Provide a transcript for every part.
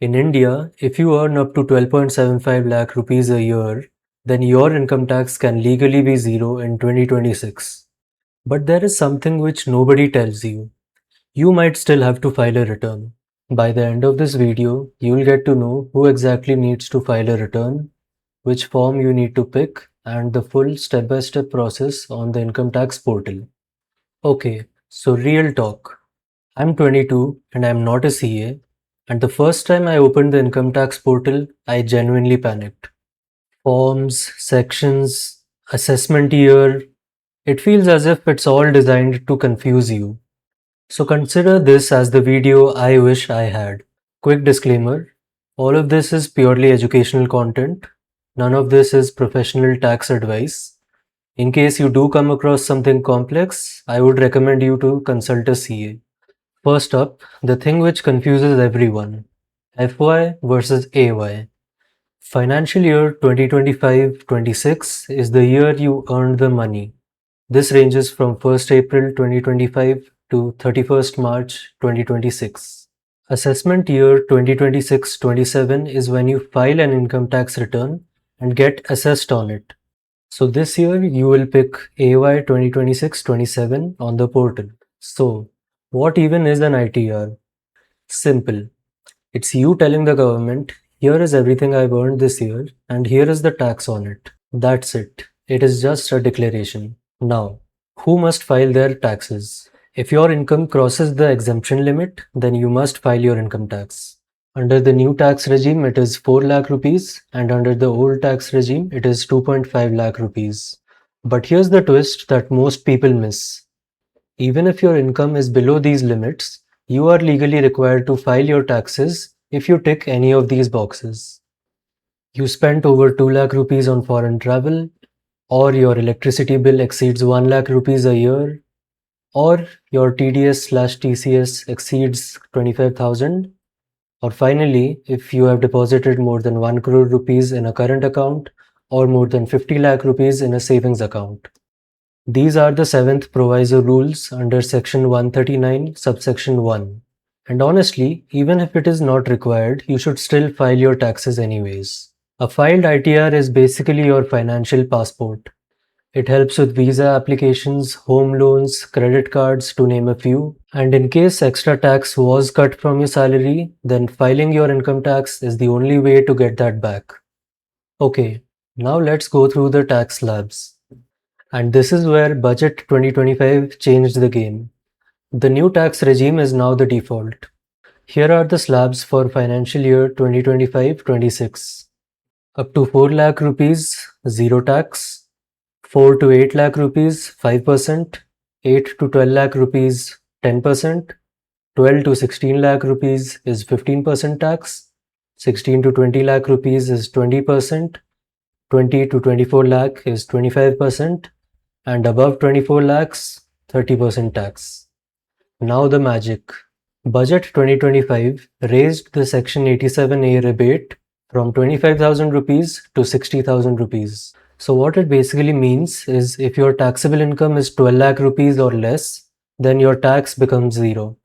In India, if you earn up to 12.75 lakh rupees a year, then your income tax can legally be zero in 2026. But there is something which nobody tells you. You might still have to file a return. By the end of this video, you'll get to know who exactly needs to file a return, which form you need to pick, and the full step-by-step process on the income tax portal. Okay, so real talk. I'm 22 and I'm not a CA, and the first time I opened the income tax portal, I genuinely panicked. Forms, sections, assessment year, it feels as if it's all designed to confuse you. So consider this as the video I wish I had. Quick disclaimer, all of this is purely educational content. None of this is professional tax advice. In case you do come across something complex, I would recommend you to consult a CA. First up, the thing which confuses everyone, FY versus AY. Financial year 2025-26 is the year you earned the money. This ranges from 1st April 2025 to 31st March 2026. Assessment year 2026-27 is when you file an income tax return and get assessed on it. So this year you will pick AY 2026-27 on the portal. So what even is an ITR? Simple. It's you telling the government, here is everything I've earned this year and here is the tax on it. That's it. It is just a declaration. Now, who must file their taxes? If your income crosses the exemption limit, then you must file your income tax. Under the new tax regime, it is 4 lakh rupees, and under the old tax regime, it is 2.5 lakh rupees. But here's the twist that most people miss. Even if your income is below these limits, you are legally required to file your taxes if you tick any of these boxes. You spent over 2 lakh rupees on foreign travel, or your electricity bill exceeds 1 lakh rupees a year, or your TDS/TCS exceeds 25,000, or finally, if you have deposited more than 1 crore rupees in a current account or more than 50 lakh rupees in a savings account. These are the 7th Proviso rules under section 139 subsection 1. And honestly, even if it is not required, you should still file your taxes anyways. A filed ITR is basically your financial passport. It helps with visa applications, home loans, credit cards, to name a few. And in case extra tax was cut from your salary, then filing your income tax is the only way to get that back. Okay, now let's go through the tax slabs. And this is where Budget 2025 changed the game. The new tax regime is now the default. Here are the slabs for financial year 2025-26. Up to 4 lakh rupees, zero tax. 4 to 8 lakh rupees, 5%. 8 to 12 lakh rupees, 10%. 12 to 16 lakh rupees is 15% tax. 16 to 20 lakh rupees is 20%. 20 to 24 lakh is 25%. And above 24 lakhs, 30% tax. Now the magic. Budget 2025 raised the Section 87A rebate from 25,000 rupees to 60,000 rupees. So what it basically means is if your taxable income is 12 lakh rupees or less, then your tax becomes zero.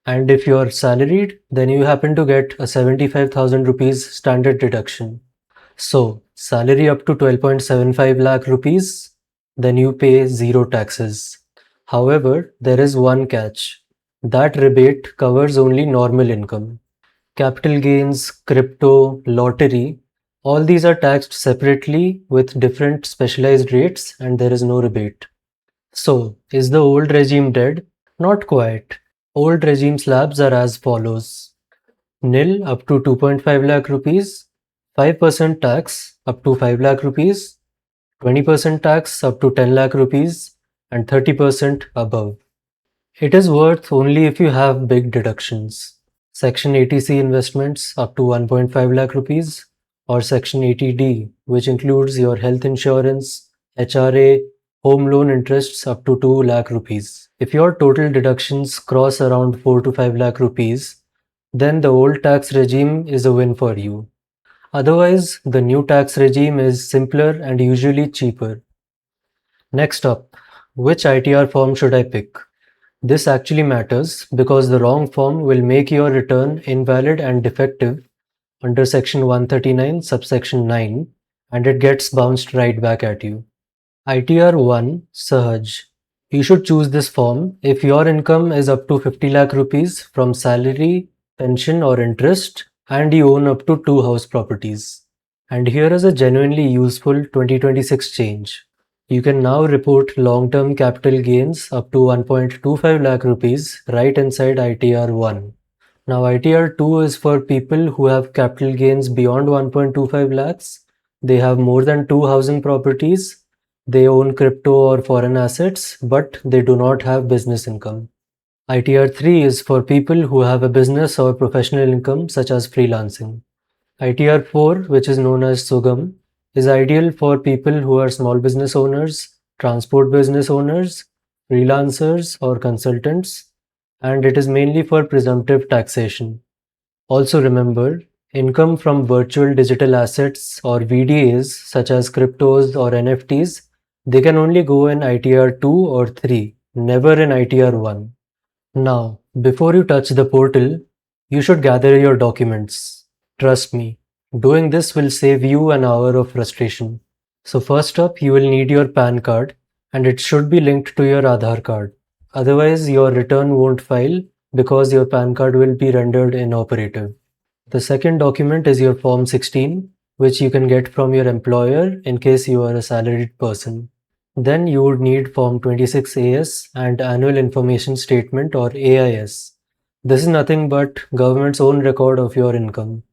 And if you're salaried, then you happen to get a 75,000 rupees standard deduction. So salary up to 12.75 lakh rupees, then you pay zero taxes. However, there is one catch. That rebate covers only normal income. Capital gains, crypto, lottery, all these are taxed separately with different specialized rates and there is no rebate. So, is the old regime dead? Not quite. Old regime slabs are as follows. Nil up to 2.5 lakh rupees, 5% tax up to 5 lakh rupees, 20% tax up to 10 lakh rupees, and 30% above. It is worth only if you have big deductions. Section 80C investments up to 1.5 lakh rupees, or Section 80D, which includes your health insurance, HRA, home loan interests up to 2 lakh rupees. If your total deductions cross around 4 to 5 lakh rupees, then the old tax regime is a win for you. Otherwise, the new tax regime is simpler and usually cheaper. Next up, which ITR form should I pick? This actually matters because the wrong form will make your return invalid and defective under section 139 subsection 9, and it gets bounced right back at you. ITR 1 Sahaj. You should choose this form if your income is up to 50 lakh rupees from salary, pension or interest and you own up to 2 house properties. And here is a genuinely useful 2026 change. You can now report long-term capital gains up to 1.25 lakh rupees right inside ITR 1. Now ITR 2 is for people who have capital gains beyond 1.25 lakhs. They have more than 2 housing properties. They own crypto or foreign assets, but they do not have business income. ITR 3 is for people who have a business or professional income such as freelancing. ITR 4, which is known as Sugam, is ideal for people who are small business owners, transport business owners, freelancers, or consultants, and it is mainly for presumptive taxation. Also remember, income from virtual digital assets or VDAs such as cryptos or NFTs, they can only go in ITR 2 or 3, never in ITR 1. Now, before you touch the portal, you should gather your documents. Trust me, doing this will save you an hour of frustration. So first up, you will need your PAN card and it should be linked to your Aadhaar card. Otherwise, your return won't file because your PAN card will be rendered inoperative. The second document is your Form 16, which you can get from your employer in case you are a salaried person. Then you would need Form 26AS and Annual Information Statement or AIS. This is nothing but government's own record of your income.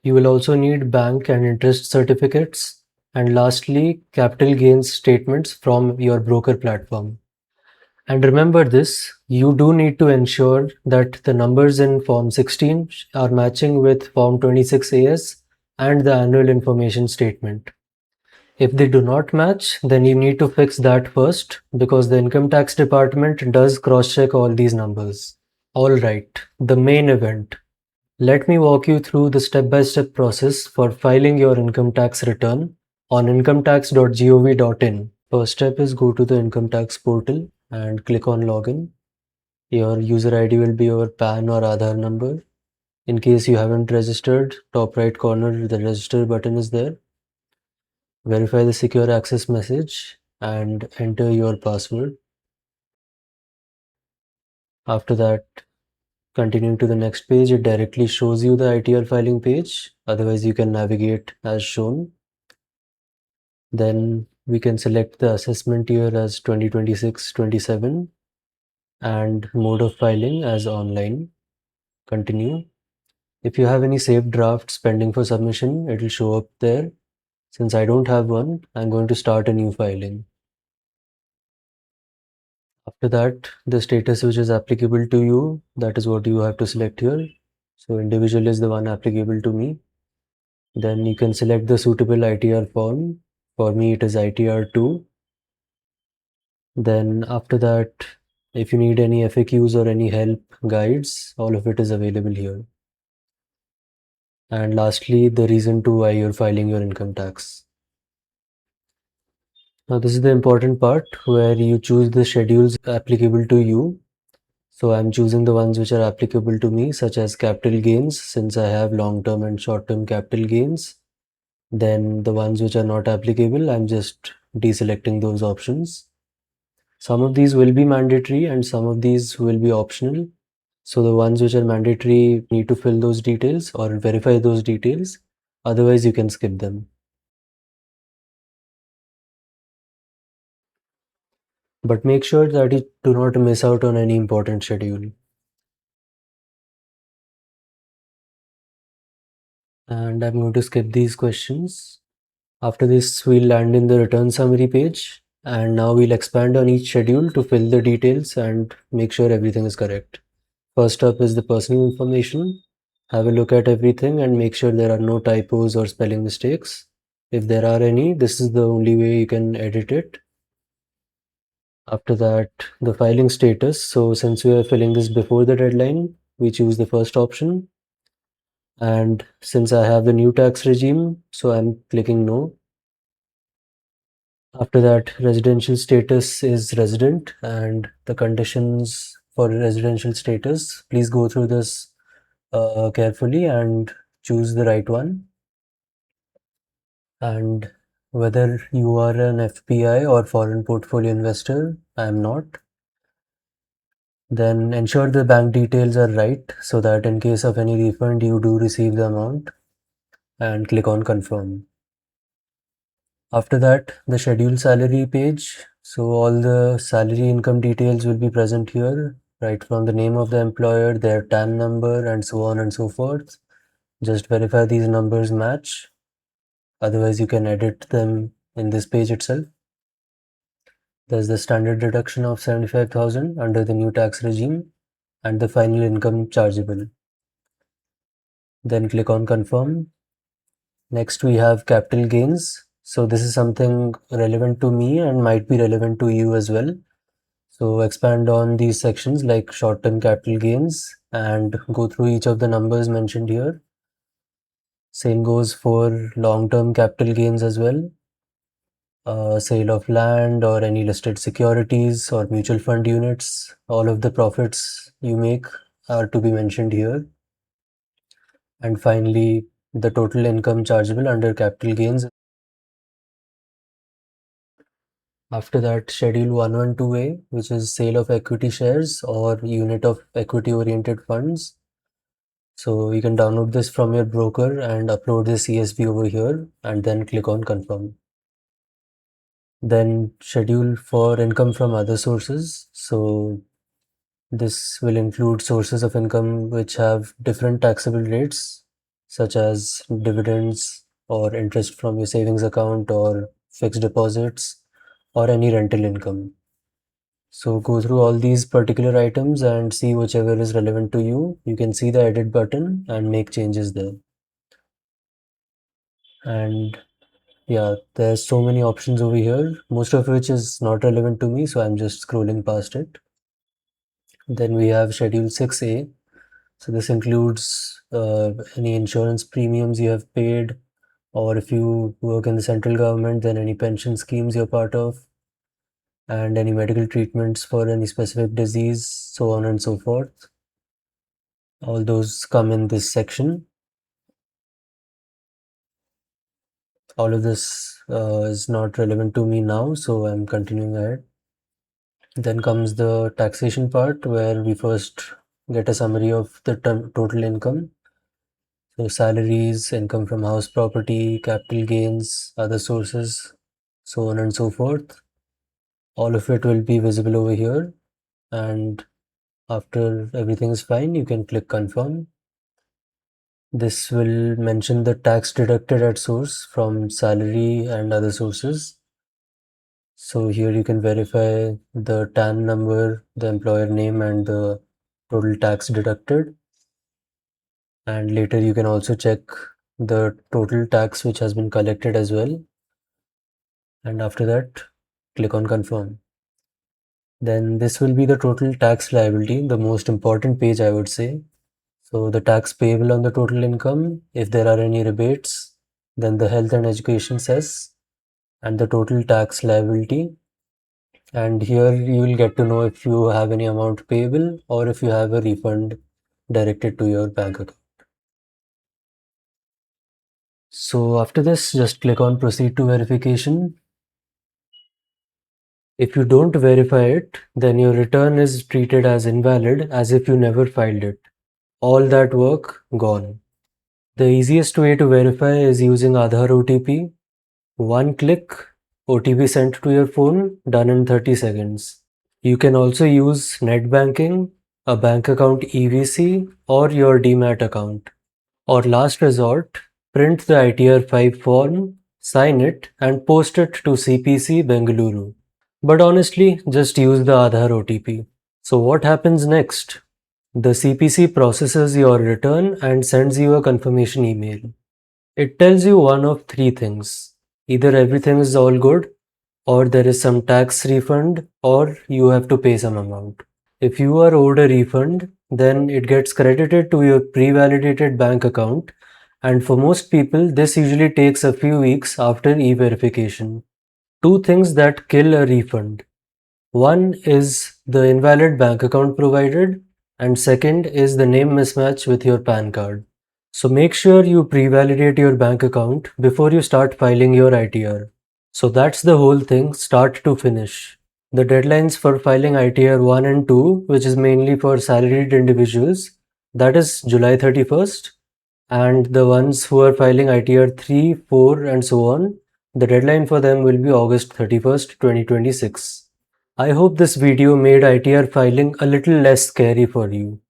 You will also need bank and interest certificates, and lastly, capital gains statements from your broker platform. And remember this, you do need to ensure that the numbers in Form 16 are matching with Form 26AS and the annual information statement. If they do not match, then you need to fix that first because the income tax department does cross-check all these numbers. Alright, the main event. Let me walk you through the step-by-step process for filing your income tax return on incometax.gov.in. First step is go to the income tax portal and click on login. Your user ID will be your PAN or Aadhaar number. In case you haven't registered, top right corner the register button is there. Verify the secure access message and enter your password. After that, continuing to the next page, it directly shows you the ITR filing page. Otherwise, you can navigate as shown. Then we can select the assessment year as 2026-27 and mode of filing as online. Continue. If you have any saved drafts pending for submission, it will show up there. Since I don't have one, I'm going to start a new filing. After that, the status which is applicable to you, that is what you have to select here. So individual is the one applicable to me. Then you can select the suitable ITR form. For me, it is ITR 2. Then after that, if you need any FAQs or any help guides, all of it is available here. And lastly, the reason to why you're filing your income tax. Now this is the important part where you choose the schedules applicable to you. So I'm choosing the ones which are applicable to me, such as capital gains, since I have long-term and short-term capital gains. Then the ones which are not applicable, I'm just deselecting those options. Some of these will be mandatory and some of these will be optional. So the ones which are mandatory need to fill those details or verify those details. Otherwise, you can skip them. But make sure that you do not miss out on any important schedule. And I'm going to skip these questions. After this, we'll land in the return summary page. And now we'll expand on each schedule to fill the details and make sure everything is correct. First up is the personal information. Have a look at everything and make sure there are no typos or spelling mistakes. If there are any, this is the only way you can edit it. After that, the filing status. So since we are filling this before the deadline, we choose the first option. And since I have the new tax regime, so I'm clicking no. After that, residential status is resident, and the conditions for residential status, please go through this carefully and choose the right one. And whether you are an FPI or foreign portfolio investor, I am not. Then ensure the bank details are right so that in case of any refund, you do receive the amount, and click on confirm. After that, the schedule salary page. So all the salary income details will be present here, right from the name of the employer, their TAN number, and so on and so forth. Just verify these numbers match. Otherwise, you can edit them in this page itself. There's the standard deduction of 75,000 under the new tax regime and the final income chargeable. Then click on confirm. Next, we have capital gains. So this is something relevant to me and might be relevant to you as well. So expand on these sections like short-term capital gains and go through each of the numbers mentioned here. Same goes for long-term capital gains as well. Sale of land or any listed securities or mutual fund units. All of the profits you make are to be mentioned here. And finally, the total income chargeable under capital gains. After that, Schedule 112A, which is sale of equity shares or unit of equity-oriented funds. So you can download this from your broker and upload the CSV over here and then click on confirm. Then schedule for income from other sources. So this will include sources of income which have different taxable rates, such as dividends or interest from your savings account or fixed deposits or any rental income. So go through all these particular items and see whichever is relevant to you. You can see the edit button and make changes there. And yeah, there's so many options over here, most of which is not relevant to me, so I'm just scrolling past it. Then we have Schedule 6A. So this includes any insurance premiums you have paid, or if you work in the central government, then any pension schemes you're part of, and any medical treatments for any specific disease, so on and so forth. All those come in this section. All of this is not relevant to me now, so I'm continuing ahead. Then comes the taxation part, where we first get a summary of the total income. So salaries, income from house property, capital gains, other sources, so on and so forth. All of it will be visible over here. And after everything is fine, you can click confirm. This will mention the tax deducted at source from salary and other sources. So here you can verify the TAN number, the employer name, and the total tax deducted. And later you can also check the total tax which has been collected as well. And after that, click on confirm. Then this will be the total tax liability, the most important page, I would say. So the tax payable on the total income, if there are any rebates, then the health and education cess, and the total tax liability. And here you will get to know if you have any amount payable or if you have a refund directed to your bank account. So after this, just click on proceed to verification. If you don't verify it, then your return is treated as invalid, as if you never filed it. All that work gone. The easiest way to verify is using Aadhaar OTP. One click, OTP sent to your phone, done in 30 seconds. You can also use net banking, a bank account EVC, or your demat account. Or last resort, print the ITR 5 form, sign it, and post it to CPC Bengaluru. But honestly, just use the Aadhaar OTP. So what happens next? The CPC processes your return and sends you a confirmation email. It tells you one of three things. Either everything is all good, or there is some tax refund, or you have to pay some amount. If you are owed a refund, then it gets credited to your pre-validated bank account, and for most people, this usually takes a few weeks after e-verification. Two things that kill a refund. One is the invalid bank account provided, and second is the name mismatch with your PAN card. So make sure you pre-validate your bank account before you start filing your ITR. So that's the whole thing, start to finish. The deadlines for filing ITR 1 and 2, which is mainly for salaried individuals, that is July 31st. And the ones who are filing ITR 3, 4 and so on, the deadline for them will be August 31st, 2026. I hope this video made ITR filing a little less scary for you.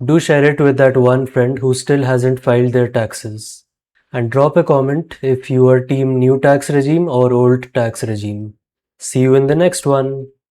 Do share it with that one friend who still hasn't filed their taxes. And drop a comment if you are team new tax regime or old tax regime. See you in the next one.